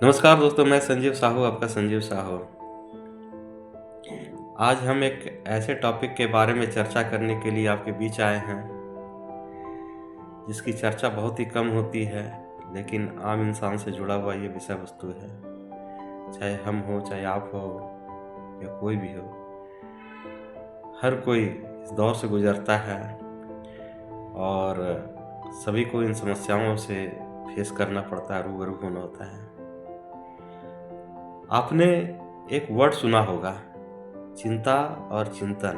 नमस्कार दोस्तों, मैं संजीव साहू, आपका संजीव साहू। आज हम एक ऐसे टॉपिक के बारे में चर्चा करने के लिए आपके बीच आए हैं जिसकी चर्चा बहुत ही कम होती है, लेकिन आम इंसान से जुड़ा हुआ ये विषय वस्तु है। चाहे हम हो, चाहे आप हो या कोई भी हो, हर कोई इस दौर से गुजरता है और सभी को इन समस्याओं से फेस करना पड़ता है, रूबरू होना होता है। आपने एक वर्ड सुना होगा, चिंता और चिंतन।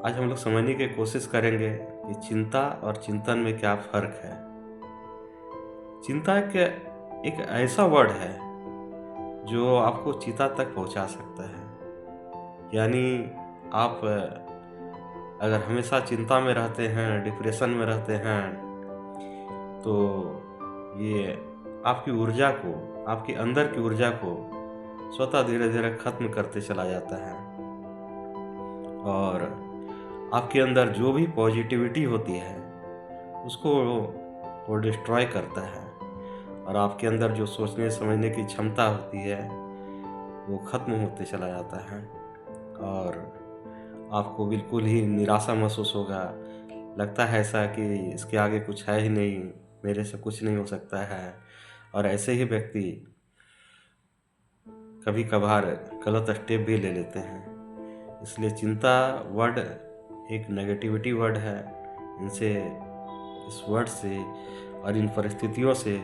आज हम लोग समझने की कोशिश करेंगे कि चिंता और चिंतन में क्या फर्क है। चिंता एक ऐसा वर्ड है जो आपको चिता तक पहुंचा सकता है। यानी आप अगर हमेशा चिंता में रहते हैं, डिप्रेशन में रहते हैं, तो ये आपकी ऊर्जा को, आपके अंदर की ऊर्जा को स्वतः धीरे धीरे खत्म करते चला जाता है और आपके अंदर जो भी पॉजिटिविटी होती है उसको वो डिस्ट्रॉय करता है और आपके अंदर जो सोचने समझने की क्षमता होती है वो ख़त्म होते चला जाता है और आपको बिल्कुल ही निराशा महसूस होगा। लगता है ऐसा कि इसके आगे कुछ है ही नहीं, मेरे से कुछ नहीं हो सकता है। और ऐसे ही व्यक्ति कभी कभार गलत स्टेप भी ले लेते हैं। इसलिए चिंता वर्ड एक नेगेटिविटी वर्ड है। इस वर्ड से और इन परिस्थितियों से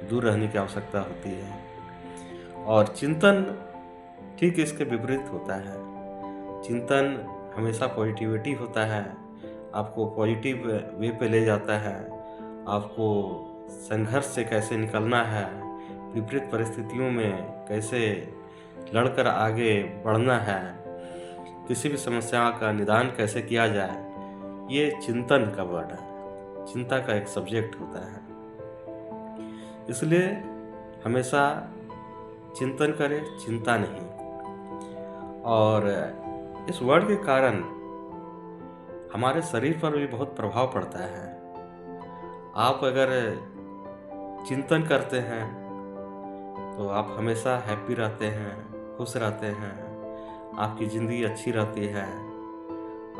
दूर रहने की आवश्यकता होती है। और चिंतन ठीक इसके विपरीत होता है। चिंतन हमेशा पॉजिटिविटी होता है, आपको पॉजिटिव वे पे ले जाता है, आपको संघर्ष से कैसे निकलना है, विपरीत परिस्थितियों में कैसे लड़कर आगे बढ़ना है, किसी भी समस्या का निदान कैसे किया जाए, ये चिंतन का वर्ड है, चिंता का एक सब्जेक्ट होता है। इसलिए हमेशा चिंतन करें, चिंता नहीं। और इस वर्ड के कारण हमारे शरीर पर भी बहुत प्रभाव पड़ता है। आप अगर चिंतन करते हैं तो आप हमेशा हैप्पी रहते हैं, खुश रहते हैं, आपकी ज़िंदगी अच्छी रहती है,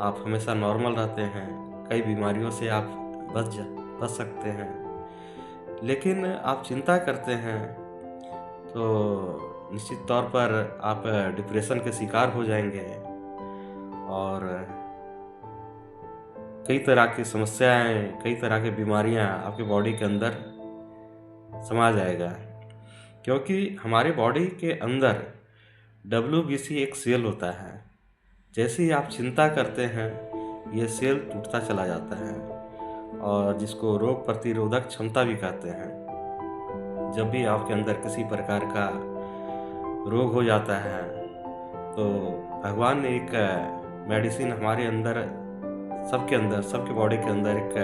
आप हमेशा नॉर्मल रहते हैं, कई बीमारियों से आप बच सकते हैं। लेकिन आप चिंता करते हैं तो निश्चित तौर पर आप डिप्रेशन के शिकार हो जाएंगे और कई तरह की समस्याएं, कई तरह की बीमारियां आपके बॉडी के अंदर समा जाएगा। क्योंकि हमारे बॉडी के अंदर WBC एक सेल होता है। जैसे ही आप चिंता करते हैं ये सेल टूटता चला जाता है और जिसको रोग प्रतिरोधक क्षमता भी कहते हैं। जब भी आपके अंदर किसी प्रकार का रोग हो जाता है तो भगवान ने एक मेडिसिन हमारे अंदर, सबके बॉडी के अंदर एक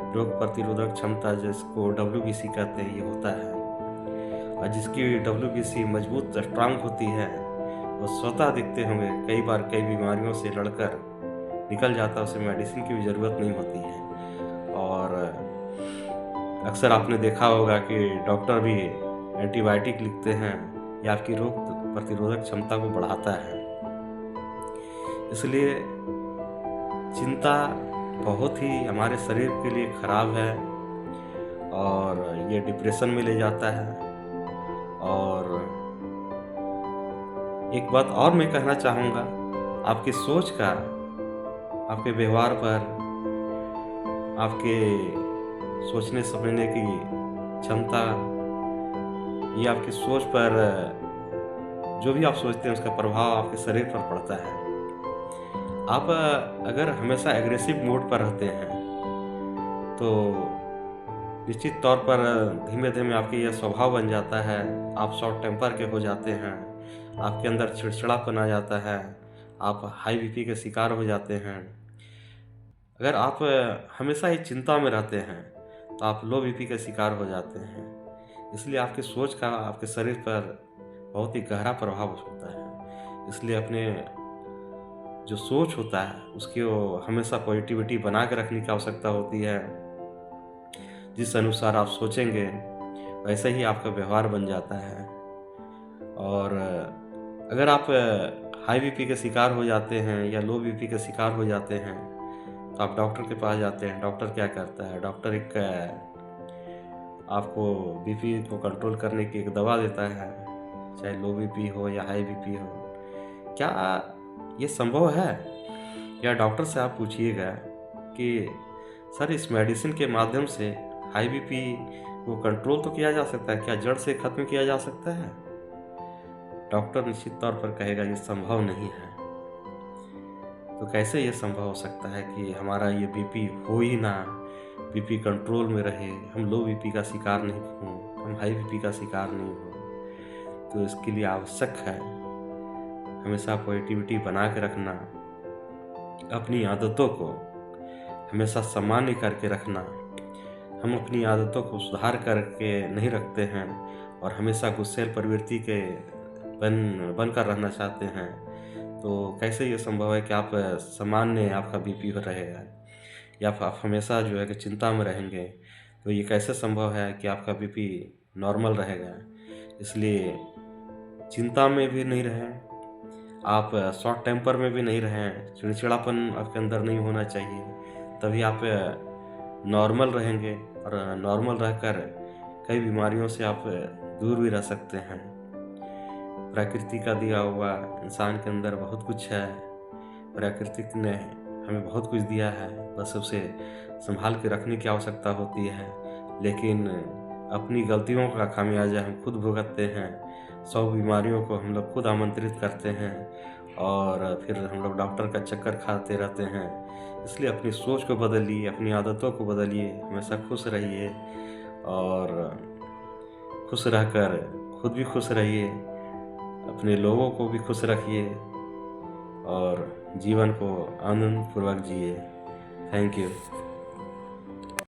रोग प्रतिरोधक क्षमता, जिसको WBC कहते हैं, ये होता है। और जिसकी WBC मजबूत स्ट्रांग होती है वो स्वतः दिखते होंगे कई बार कई बीमारियों से लड़कर निकल जाता है, उसे मेडिसिन की भी ज़रूरत नहीं होती है। और अक्सर आपने देखा होगा कि डॉक्टर भी एंटीबायोटिक लिखते हैं, यह आपकी रोग प्रतिरोधक क्षमता को बढ़ाता है। इसलिए चिंता बहुत ही हमारे शरीर के लिए खराब है और ये डिप्रेशन में ले जाता है। और एक बात और मैं कहना चाहूँगा, आपकी सोच का आपके व्यवहार पर, आपके सोचने समझने की क्षमता, ये आपकी सोच पर, जो भी आप सोचते हैं उसका प्रभाव आपके शरीर पर पड़ता है। आप अगर हमेशा एग्रेसिव मोड पर रहते हैं तो निश्चित तौर पर धीमे धीमे आपके यह स्वभाव बन जाता है, आप शॉर्ट टेम्पर के हो जाते हैं, आपके अंदर चिड़चिड़ापन आ जाता है, आप हाई BP के शिकार हो जाते हैं। अगर आप हमेशा ही चिंता में रहते हैं तो आप लो BP के शिकार हो जाते हैं। इसलिए आपकी सोच का आपके शरीर पर बहुत ही गहरा प्रभाव होता है। इसलिए अपने जो सोच होता है उसकी हमेशा पॉजिटिविटी बना के रखने की आवश्यकता होती है। जिस अनुसार आप सोचेंगे वैसे ही आपका व्यवहार बन जाता है। और अगर आप हाई बीपी के शिकार हो जाते हैं या लो बीपी के शिकार हो जाते हैं तो आप डॉक्टर के पास जाते हैं। डॉक्टर क्या करता है? डॉक्टर एक आपको बीपी को कंट्रोल करने की एक दवा देता है, चाहे लो बीपी हो या हाई बीपी हो। क्या ये संभव है? या डॉक्टर से आप पूछिएगा कि सर इस मेडिसिन के माध्यम से हाई बीपी को कंट्रोल तो किया जा सकता है, क्या जड़ से खत्म किया जा सकता है? डॉक्टर निश्चित तौर पर कहेगा ये संभव नहीं है। तो कैसे ये संभव हो सकता है कि हमारा ये बीपी हो ही ना, बीपी कंट्रोल में रहे, हम लो बीपी का शिकार नहीं हो, हम हाई बीपी का शिकार नहीं हो? तो इसके लिए आवश्यक है हमेशा पॉजिटिविटी बना के रखना, अपनी आदतों को हमेशा सामान्य करके रखना। हम अपनी आदतों को सुधार करके नहीं रखते हैं और हमेशा गुस्सैल प्रवृत्ति के बनकर रहना चाहते हैं। तो कैसे ये संभव है कि आप सामान्य आपका बीपी रहेगा या आप हमेशा जो है कि चिंता में रहेंगे? तो ये कैसे संभव है कि आपका बीपी नॉर्मल रहेगा? इसलिए चिंता में भी नहीं रहें, आप शॉर्ट टेम्पर में भी नहीं रहें, चिड़चिड़ापन आपके अंदर नहीं होना चाहिए, तभी आप नॉर्मल रहेंगे। और नॉर्मल रहकर कई बीमारियों से आप दूर भी रह सकते हैं। प्रकृति का दिया हुआ इंसान के अंदर बहुत कुछ है, प्रकृति ने हमें बहुत कुछ दिया है, बस उसे संभाल के रखने की आवश्यकता होती है। लेकिन अपनी गलतियों का खामियाजा हम खुद भुगतते हैं, 100 बीमारियों को हम लोग खुद आमंत्रित करते हैं और फिर हम लोग डॉक्टर का चक्कर खाते रहते हैं। इसलिए अपनी सोच को बदलिए, अपनी आदतों को बदलिए, हमेशा खुश रहिए और खुश रहकर खुद भी खुश रहिए, अपने लोगों को भी खुश रखिए और जीवन को आनंदपूर्वक जिए। Thank you.